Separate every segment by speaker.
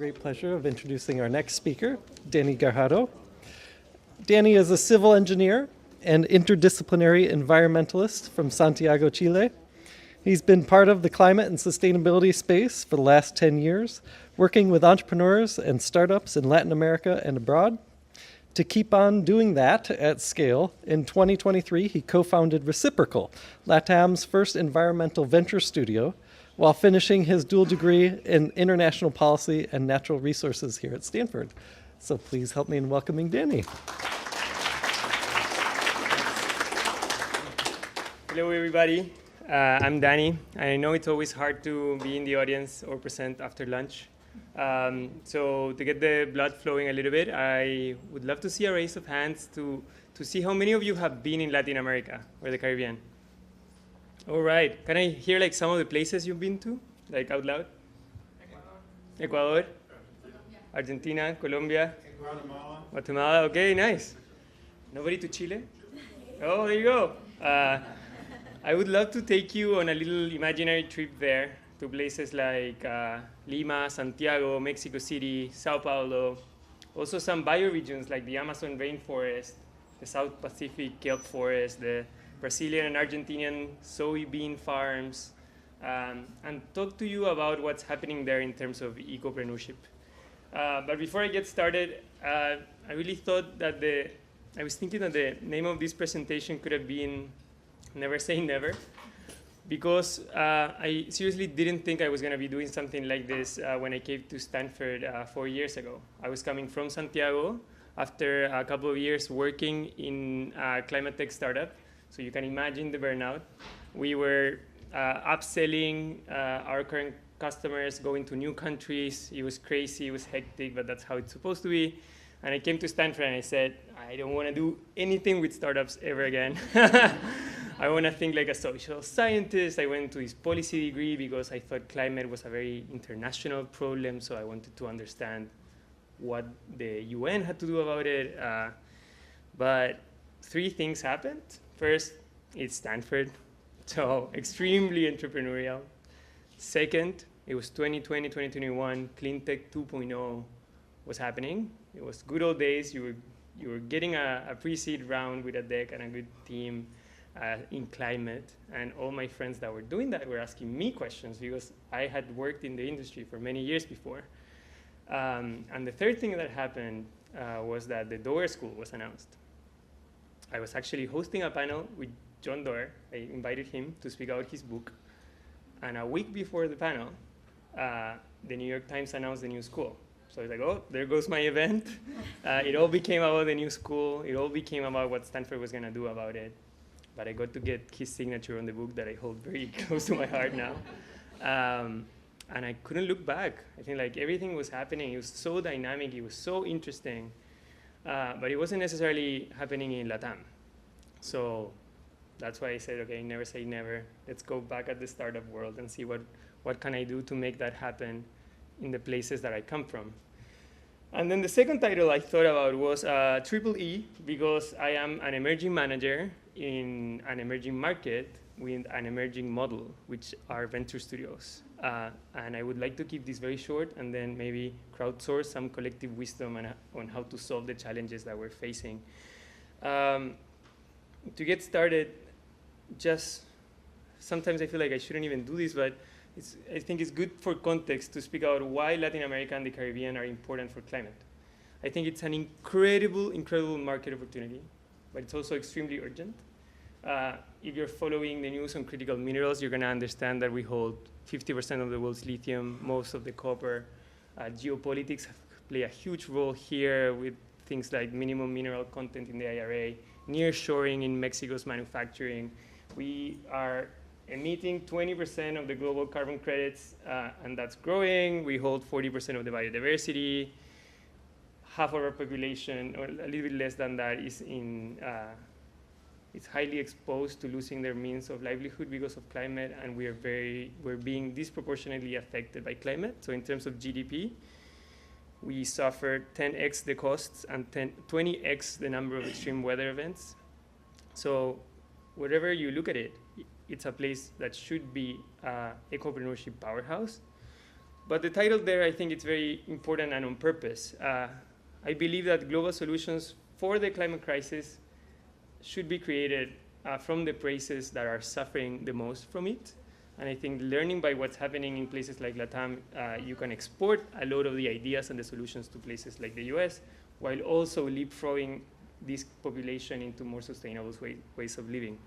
Speaker 1: great pleasure of introducing our next speaker, Dani Gajardo. Dani is a civil engineer and interdisciplinary environmentalist from Santiago, Chile. He's been part of the climate and sustainability space for the last 10 years, working with entrepreneurs and startups in Latin America and abroad. To keep on doing that at scale, in 2023, he co-founded Reciprocal, LATAM's first environmental venture studio, while finishing his dual degree in international policy and natural resources here at Stanford. So please help me in welcoming Dani.
Speaker 2: Hello, everybody. I'm Dani. I know it's always hard to be in the audience or present after lunch. So to get the blood flowing a little bit, I would love to see a raise of hands to see how many of you have been in Latin America or the Caribbean. All right. Can I hear like some of the places you've been to, like out loud? Ecuador, Argentina, Colombia, Guatemala. Okay, nice. Nobody to Chile? Oh, there you go. I would love to take you on a little imaginary trip there to places like Lima, Santiago, Mexico City, Sao Paulo. Also some bioregions like the Amazon rainforest, the South Pacific kelp forest, the Brazilian and Argentinian soybean farms, and talk to you about what's happening there in terms of ecopreneurship. But before I get started, I really thought that I was thinking that the name of this presentation could have been Never Say Never, because I seriously didn't think I was going to be doing something like this when I came to Stanford 4 years ago. I was coming from Santiago after a couple of years working in a climate tech startup. So you can imagine the burnout. We were upselling our current customers, going to new countries. It was crazy, it was hectic, but that's how it's supposed to be. And I came to Stanford and I said, I don't want to do anything with startups ever again. I want to think like a social scientist. I went to this policy degree because I thought climate was a very international problem, so I wanted to understand what the UN had to do about it. But three things happened. First, it's Stanford, so extremely entrepreneurial. Second, it was 2020, 2021, Clean Tech 2.0 was happening. It was good old days. You were getting a pre-seed round with a deck and a good team in climate. And all my friends that were doing that were asking me questions because I had worked in the industry for many years before. And the third thing that happened was that the Doerr School was announced. I was actually hosting a panel with John Doerr. I invited him to speak out his book. And a week before the panel, the New York Times announced the new school. So I was like, oh, there goes my event. It all became about the new school. It all became about what Stanford was going to do about it. But I got to get his signature on the book that I hold very close to my heart now. And I couldn't look back. I think like everything was happening. It was so dynamic. It was so interesting. But it wasn't necessarily happening in LATAM. So that's why I said, okay, never say never. Let's go back at the startup world and see what can I do to make that happen in the places that I come from. And then the second title I thought about was Triple E, because I am an emerging manager in an emerging market with an emerging model, which are venture studios. And I would like to keep this very short and then maybe crowdsource some collective wisdom on how to solve the challenges that we're facing. To get started, just sometimes I feel like I shouldn't even do this, but I think it's good for context to speak out why Latin America and the Caribbean are important for climate. I think it's an incredible market opportunity, but it's also extremely urgent. If you're following the news on critical minerals, you're going to understand that we hold 50% of the world's lithium, most of the copper. Geopolitics play a huge role here with things like minimum mineral content in the IRA, nearshoring in Mexico's manufacturing. We are emitting 20% of the global carbon credits, and that's growing. We hold 40% of the biodiversity. Half of our population, or a little bit less than that, is highly exposed to losing their means of livelihood because of climate, and we're being disproportionately affected by climate. So in terms of GDP, we suffer 10x the costs and 20x the number of extreme weather events. So wherever you look at it, it's a place that should be Ecopreneurship powerhouse. But the title there, I think it's very important and on purpose. I believe that global solutions for the climate crisis should be created from the places that are suffering the most from it. And I think learning by what's happening in places like LATAM, you can export a lot of the ideas and the solutions to places like the US, while also leapfrogging this population into more sustainable ways of living.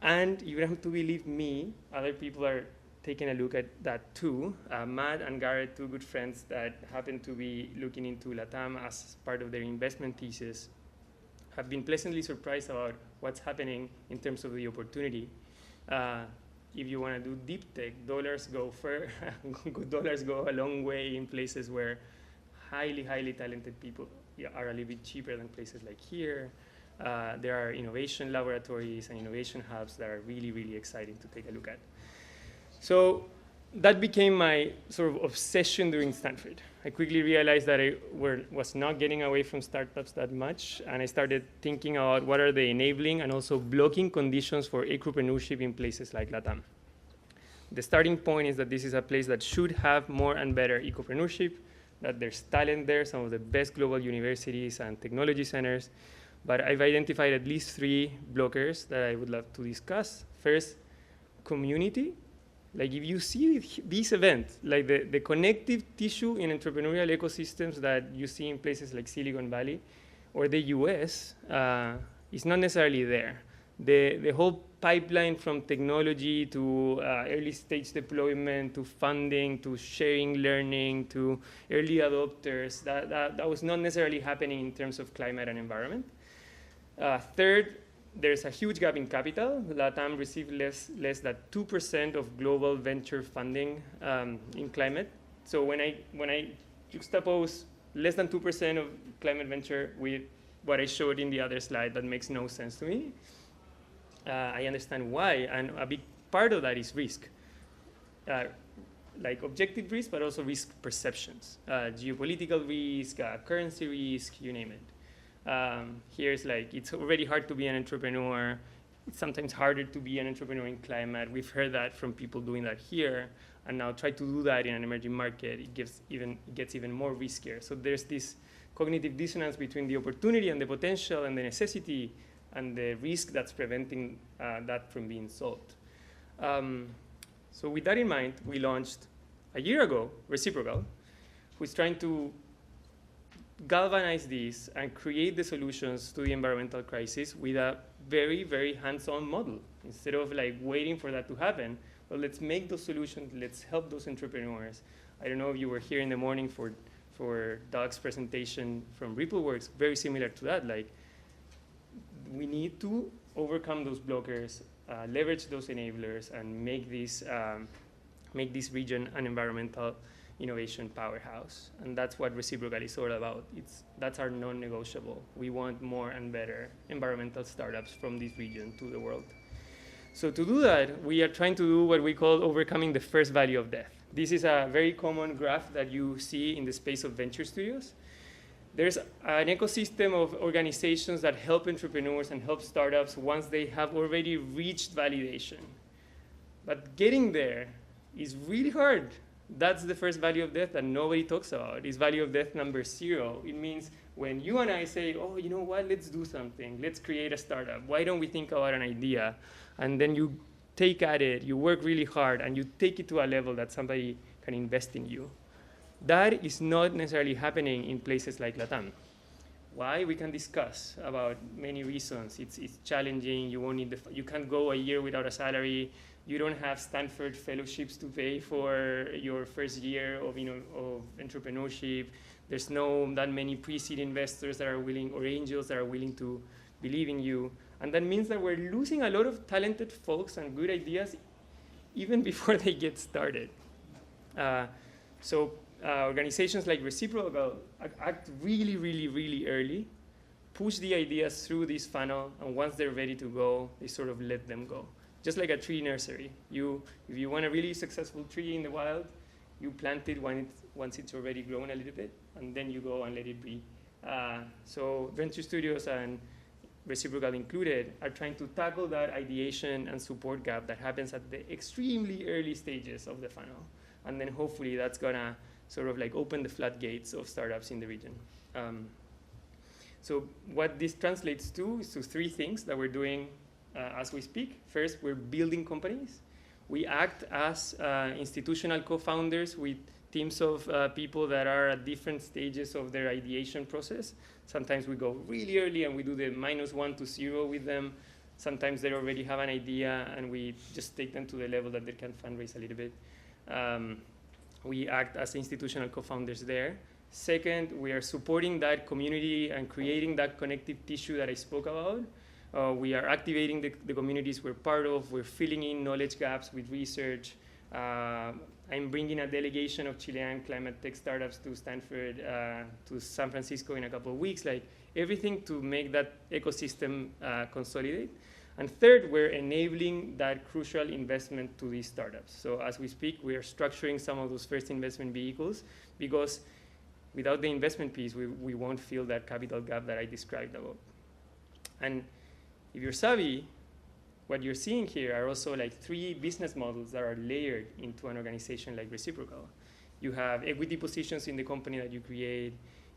Speaker 2: And you don't have to believe me, other people are taking a look at that too. Matt and Garrett, two good friends that happen to be looking into LATAM as part of their investment thesis, have been pleasantly surprised about what's happening in terms of the opportunity. If you want to do deep tech, dollars go a long way in places where highly, highly talented people are a little bit cheaper than places like here. There are innovation laboratories and innovation hubs that are really, really exciting to take a look at. So that became my sort of obsession during Stanford. I quickly realized that I was not getting away from startups that much, and I started thinking about what are the enabling and also blocking conditions for ecopreneurship in places like LATAM. The starting point is that this is a place that should have more and better ecopreneurship, that there's talent there, some of the best global universities and technology centers, but I've identified at least 3 blockers that I would love to discuss. First, community. Like if you see this event, like the connective tissue in entrepreneurial ecosystems that you see in places like Silicon Valley or the US is not necessarily there. The whole pipeline from technology to early stage deployment to funding to sharing learning to early adopters, that was not necessarily happening in terms of climate and environment. Third, there's a huge gap in capital. LATAM received less than 2% of global venture funding in climate. So when I juxtapose less than 2% of climate venture with what I showed in the other slide, that makes no sense to me. I understand why, and a big part of that is risk. Like objective risk, but also risk perceptions. Geopolitical risk, currency risk, you name it. Here's like, it's already hard to be an entrepreneur. It's sometimes harder to be an entrepreneur in climate. We've heard that from people doing that here. And now try to do that in an emerging market, it gets even more riskier. So there's this cognitive dissonance between the opportunity and the potential and the necessity and the risk that's preventing that from being solved. So with that in mind, we launched a year ago, Reciprocal, who's trying to galvanize this and create the solutions to the environmental crisis with a very, very hands-on model. Instead of like waiting for that to happen, well, let's make those solutions, let's help those entrepreneurs. I don't know if you were here in the morning for Doug's presentation from RippleWorks, very similar to that. Like, we need to overcome those blockers, leverage those enablers, and make this region an environmental innovation powerhouse. And that's what Reciprocal is all about. That's our non-negotiable. We want more and better environmental startups from this region to the world. So to do that, we are trying to do what we call overcoming the first value of death. This is a very common graph that you see in the space of venture studios. There's an ecosystem of organizations that help entrepreneurs and help startups once they have already reached validation. But getting there is really hard. That's the first value of death that nobody talks about. It's value of death number 0. It means when you and I say, oh, you know what, let's do something. Let's create a startup. Why don't we think about an idea? And then you take at it, you work really hard, and you take it to a level that somebody can invest in you. That is not necessarily happening in places like LATAM. Why? We can discuss about many reasons. It's challenging. You won't need you can't go a year without a salary. You don't have Stanford fellowships to pay for your first year of entrepreneurship. There's no that many pre-seed investors that are willing, or angels that are willing to believe in you. And that means that we're losing a lot of talented folks and good ideas even before they get started. Organizations like Reciprocal act really, really, really early, push the ideas through this funnel, and once they're ready to go, they sort of let them go. Just like a tree nursery. If you want a really successful tree in the wild, you plant it once it's already grown a little bit, and then you go and let it be. So venture studios and Reciprocal included are trying to tackle that ideation and support gap that happens at the extremely early stages of the funnel. and then hopefully that's gonna sort of like open the floodgates of startups in the region. So what this translates to is to three things that we're doing as we speak. First, we're building companies. We act as institutional co-founders with teams of people that are at different stages of their ideation process. Sometimes we go really early and we do the -1 to 0 with them. Sometimes they already have an idea and we just take them to the level that they can fundraise a little bit. We act as institutional co-founders there. Second, we are supporting that community and creating that connective tissue that I spoke about. We are activating the communities we're part of. We're filling in knowledge gaps with research. I'm bringing a delegation of Chilean climate tech startups to Stanford, to San Francisco in a couple of weeks, like everything to make that ecosystem consolidate. And third, we're enabling that crucial investment to these startups. So as we speak, we are structuring some of those first investment vehicles because without the investment piece, we won't fill that capital gap that I described above. And if you're savvy, what you're seeing here are also like 3 business models that are layered into an organization like Reciprocal. You have equity positions in the company that you create.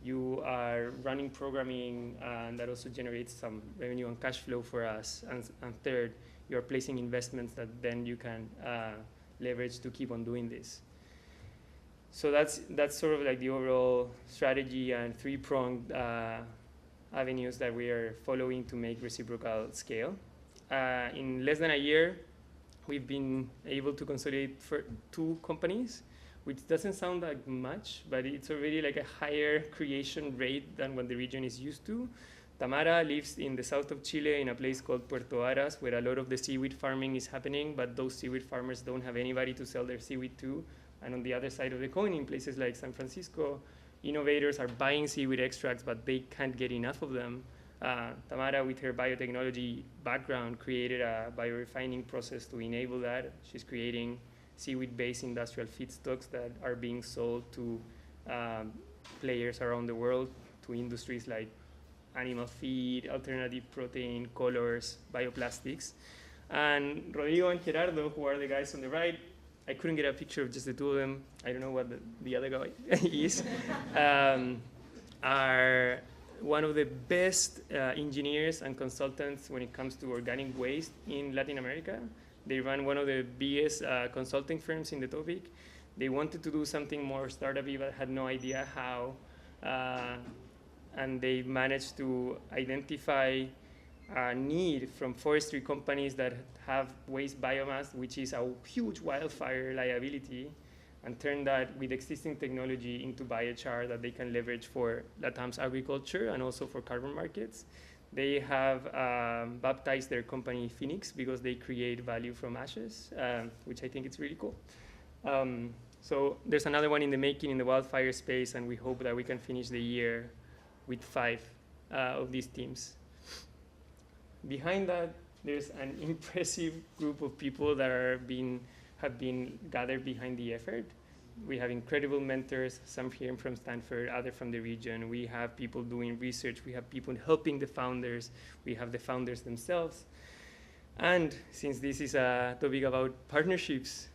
Speaker 2: You are running programming, and that also generates some revenue and cash flow for us. And third, you're placing investments that then you can leverage to keep on doing this. So that's sort of like the overall strategy and 3-pronged avenues that we are following to make Reciprocal scale. In less than a year, we've been able to consolidate for 2 companies, which doesn't sound like much, but it's already like a higher creation rate than what the region is used to. Tamara lives in the south of Chile in a place called Puerto Aras, where a lot of the seaweed farming is happening, but those seaweed farmers don't have anybody to sell their seaweed to. And on the other side of the coin, in places like San Francisco, innovators are buying seaweed extracts, but they can't get enough of them. Tamara, with her biotechnology background, created a biorefining process to enable that. She's creating seaweed-based industrial feedstocks that are being sold to players around the world, to industries like animal feed, alternative protein, colors, bioplastics. And Rodrigo and Gerardo, who are the guys on the right, I couldn't get a picture of just the 2 of them. I don't know what the other guy is. Are one of the best engineers and consultants when it comes to organic waste in Latin America. They run one of the biggest consulting firms in the topic. They wanted to do something more startup-y, but had no idea how. And they managed to identify a need from forestry companies that have waste biomass, which is a huge wildfire liability, and turn that with existing technology into biochar that they can leverage for LATAM's agriculture and also for carbon markets. They have baptized their company Phoenix because they create value from ashes, which I think is really cool. So there's another one in the making in the wildfire space, and we hope that we can finish the year with 5 of these teams. Behind that, there's an impressive group of people that have been gathered behind the effort. We have incredible mentors, some here from Stanford, others from the region. We have people doing research. We have people helping the founders. We have the founders themselves. And since this is a topic about partnerships,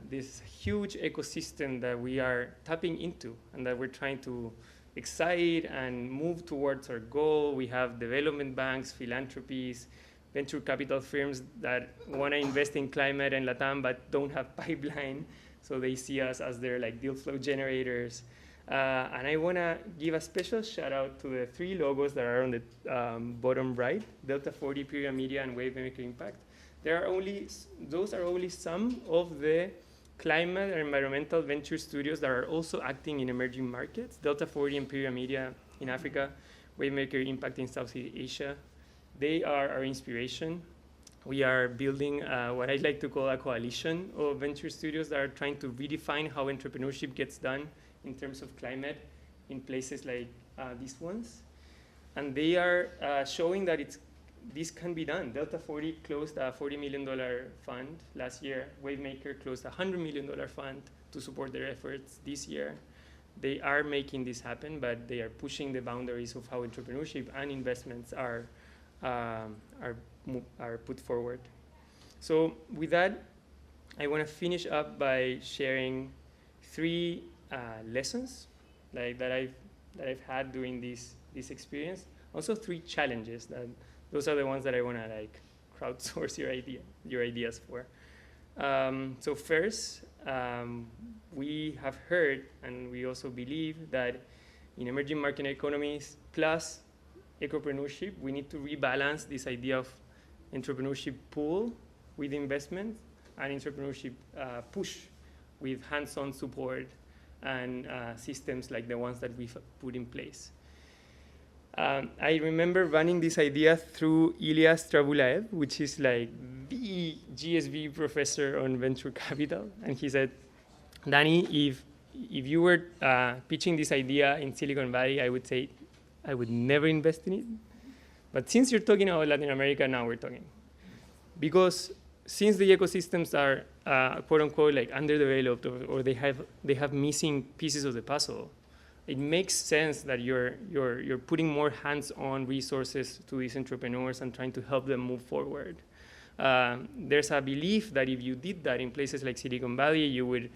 Speaker 2: this huge ecosystem that we are tapping into and that we're trying to excite and move towards our goal. We have development banks, philanthropies, venture capital firms that want to invest in climate and LATAM but don't have pipeline, so they see us as their like deal flow generators. And I want to give a special shout out to the 3 logos that are on the bottom right, Delta 40, Pyria Media, and Wavemaker Impact. Those are only some of the climate and environmental venture studios that are also acting in emerging markets. Delta 40 and Pyria Media in Africa, Wavemaker Impact in Southeast Asia. They are our inspiration. We are building what I like to call a coalition of venture studios that are trying to redefine how entrepreneurship gets done in terms of climate in places like these ones. And they are showing that this can be done. Delta 40 closed a $40 million fund last year. Wavemaker closed a $100 million fund to support their efforts this year. They are making this happen, but they are pushing the boundaries of how entrepreneurship and investments are put forward. So with that, I want to finish up by sharing 3 lessons that I've had during this experience. Also 3 challenges. Those are the ones that I want to crowdsource your ideas for. So first, we have heard and we also believe that in emerging market economies plus ecopreneurship, we need to rebalance this idea of entrepreneurship pull with investment and entrepreneurship push with hands-on support and systems like the ones that we've put in place. I remember running this idea through Ilyas Trabulaev, which is like the GSV professor on venture capital. And he said, Dani, if you were pitching this idea in Silicon Valley, I would say I would never invest in it. But since you're talking about Latin America, now we're talking. Because since the ecosystems are quote unquote like underdeveloped or they have missing pieces of the puzzle, it makes sense that you're putting more hands-on resources to these entrepreneurs and trying to help them move forward. There's a belief that if you did that in places like Silicon Valley, you would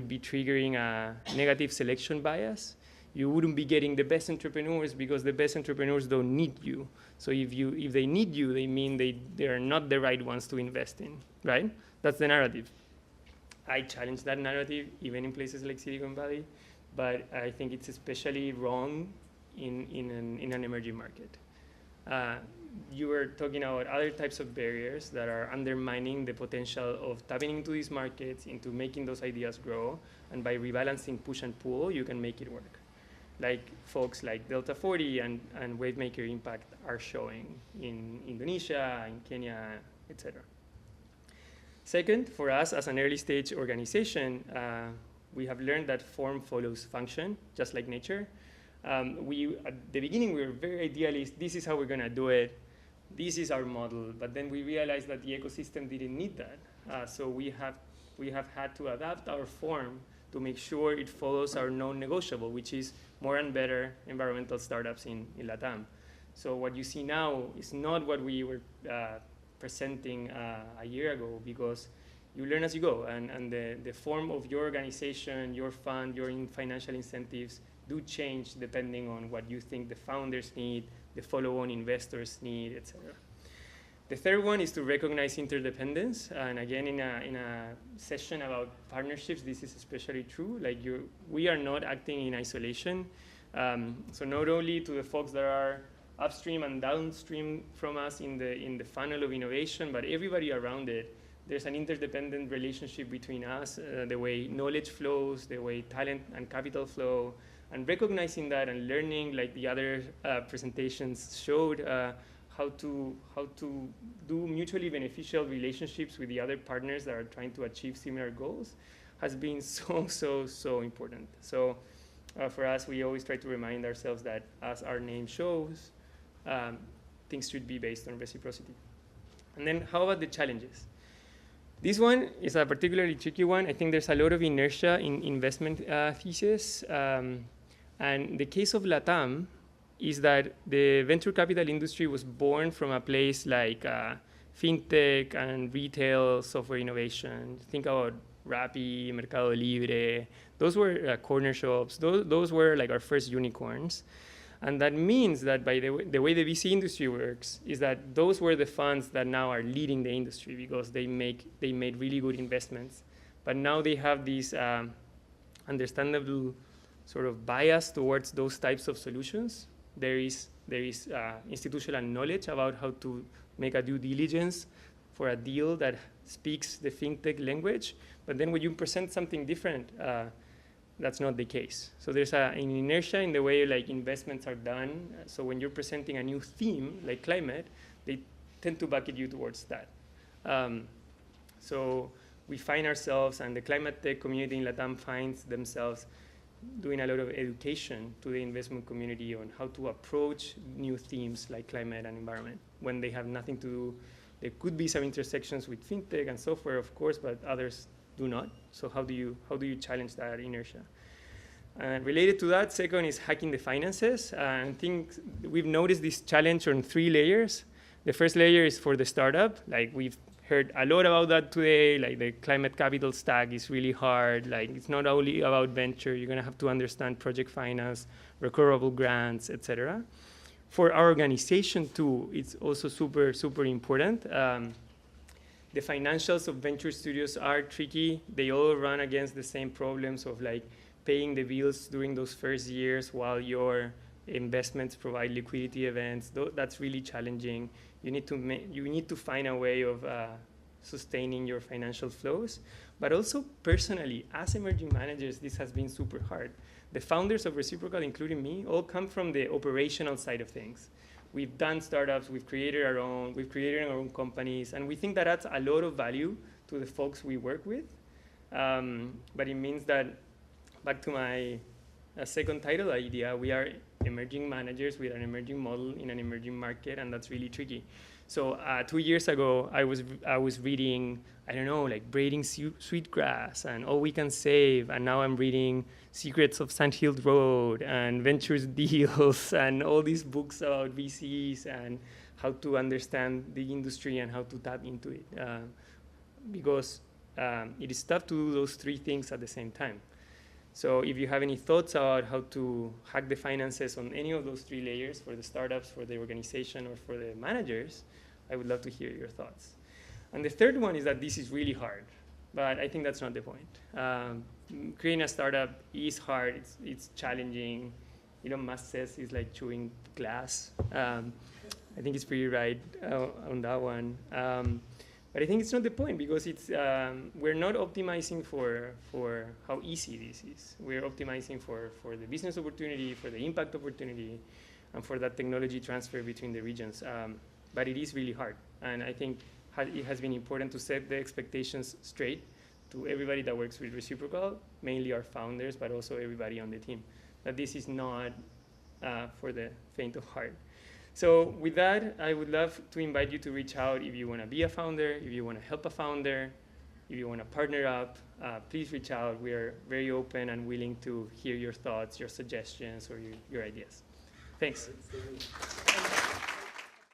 Speaker 2: be triggering a negative selection bias. You wouldn't be getting the best entrepreneurs because the best entrepreneurs don't need you. So if they need you, they mean they are not the right ones to invest in, right? That's the narrative. I challenge that narrative even in places like Silicon Valley, but I think it's especially wrong in an emerging market. You were talking about other types of barriers that are undermining the potential of tapping into these markets, into making those ideas grow, and by rebalancing push and pull, you can make it work. Like folks like Delta 40 and Wavemaker Impact are showing in Indonesia, in Kenya, etc. Second, for us as an early stage organization, we have learned that form follows function, just like nature. At the beginning, we were very idealist. This is how we're going to do it. This is our model. But then we realized that the ecosystem didn't need that. So we have had to adapt our form to make sure it follows our non-negotiable, which is more and better environmental startups in LATAM. So what you see now is not what we were presenting a year ago, because you learn as you go, and the form of your organization, your fund, your financial incentives do change depending on what you think the founders need, the follow-on investors need, etc. The third one is to recognize interdependence, and again, in a session about partnerships, this is especially true. Like we are not acting in isolation. So not only to the folks that are upstream and downstream from us in the funnel of innovation, but everybody around it. There's an interdependent relationship between us, the way knowledge flows, the way talent and capital flow, and recognizing that and learning, like the other presentations showed, how to do mutually beneficial relationships with the other partners that are trying to achieve similar goals has been so important. So for us, we always try to remind ourselves that, as our name shows, things should be based on reciprocity. And then how about the challenges? This one is a particularly tricky one. I think there's a lot of inertia in investment thesis. And the case of LATAM is that the venture capital industry was born from a place like fintech and retail software innovation. Think about Rappi, Mercado Libre. Those were corner shops. Those were like our first unicorns. And that means that by the way the VC industry works is that those were the funds that now are leading the industry because they made really good investments. But now they have this understandable sort of bias towards those types of solutions. There is institutional knowledge about how to make a due diligence for a deal that speaks the fintech language. But then when you present something different, that's not the case. So there's an inertia in the way like investments are done. So when you're presenting a new theme like climate, they tend to bucket you towards that. So we find ourselves, and the climate tech community in LATAM finds themselves doing a lot of education to the investment community on how to approach new themes like climate and environment when they have nothing to do. There could be some intersections with fintech and software, of course, but others do not. So how do you challenge that inertia? Related to that, second is hacking the finances. I think we've noticed this challenge on 3 layers. The first layer is for the startup. Like we've heard a lot about that today. Like the climate capital stack is really hard. Like it's not only about venture. You're gonna have to understand project finance, recoverable grants, etc. For our organization too, it's also super, super important. The financials of venture studios are tricky. They all run against the same problems of like paying the bills during those first years while your investments provide liquidity events. That's really challenging. You need to find a way of sustaining your financial flows. But also personally, as emerging managers, this has been super hard. The founders of Reciprocal, including me, all come from the operational side of things. We've done startups, we've created our own companies, and we think that adds a lot of value to the folks we work with. But it means that, back to my second title idea, we are emerging managers with an emerging model in an emerging market, and that's really tricky. So 2 years ago, I was reading, I don't know, like Braiding Sweetgrass and All We Can Save, and now I'm reading Secrets of Sand Hill Road and Ventures Deals and all these books about VCs and how to understand the industry and how to tap into it. Because it is tough to do those three things at the same time. So if you have any thoughts about how to hack the finances on any of those three layers for the startups, for the organization, or for the managers, I would love to hear your thoughts. And the third one is that this is really hard, but I think that's not the point. Creating a startup is hard, it's challenging. Elon Musk says it's like chewing glass. I think it's pretty right on that one. But I think it's not the point because we're not optimizing for how easy this is. We're optimizing for the business opportunity, for the impact opportunity, and for that technology transfer between the regions. But it is really hard. And I think it has been important to set the expectations straight to everybody that works with Reciprocal, mainly our founders, but also everybody on the team, that this is not for the faint of heart. So with that, I would love to invite you to reach out if you want to be a founder, if you want to help a founder, if you want to partner up, please reach out. We are very open and willing to hear your thoughts, your suggestions, or your ideas. Thanks.